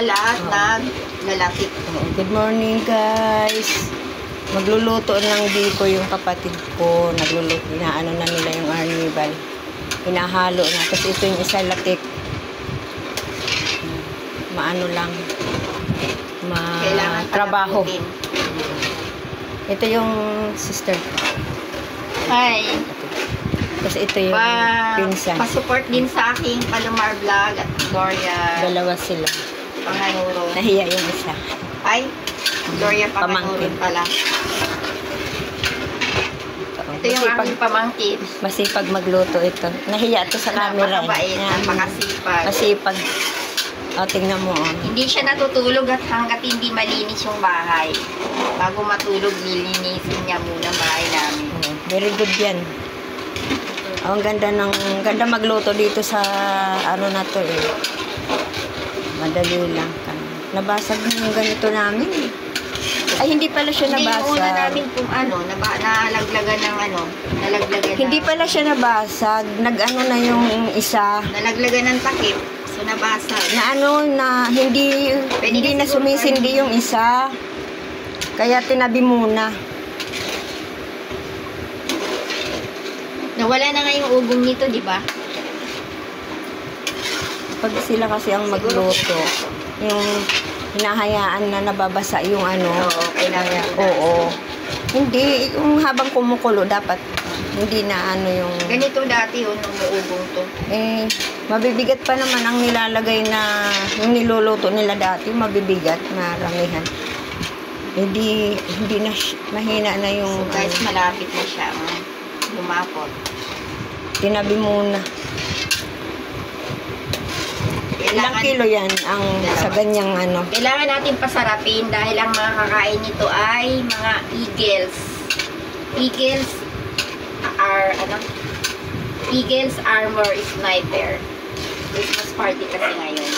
lahat naglalapit. Good morning, guys. Magluluto ng biko yung kapatid ko. Nagluluto, inaano na nila yung arnibal. Hinahalo na. Tapos ito yung isa latik. Maano lang. Trabaho. Ito yung sister ko. Hi. Tapos ito yung pinsan. Pa-support din sa aking Palomar Vlog at Gloria. Dalawa sila. Pangayuro. Nahiya yung isa. Ay, Gloria Pangayuro pala. Ito yung aking pamangkin. Masipag magluto ito. Nahiya ito sa camera. Napakabait, napakasipag. Masipag. O, tingnan mo. Hindi siya natutulog at hanggat hindi malinis yung bahay. Bago matulog, lilinisin niya muna bahay namin. Very good yan. Ang ganda magluto dito sa ano na to eh. Madali lang. Nabasag na yung ganito namin. Ay, hindi pala siya nabasag. Hindi muna namin kung nalaglagan ng nalaglagan hindi pala siya nabasag. Nag-ano na yung isa. Nalaglagan ng takip. So, nabasag. Hindi na sumisindi yung isa. Kaya tinabi muna. Nawala na nga yung ugong nito, di ba? Pag sila kasi ang magluto, yung hinahayaan na nababasa yung ano. Oo, kailangan. Oo. Hindi, yung habang kumukulo, dapat hindi na ano yung... Ganito dati nung uugong to. Eh, mabibigat pa naman ang nilalagay na, yung niluluto nila dati, mabibigat, maramihan. Hindi na, mahina na yung... So guys, malapit na siya. Lumapot. Tinabi muna. Ilang kilo yan ang sa ganyang ano? Kailangan natin pasarapin dahil ang mga kakain nito ay mga eagles. Eagles are, Eagles Armor Sniper. Christmas party kasi ngayon.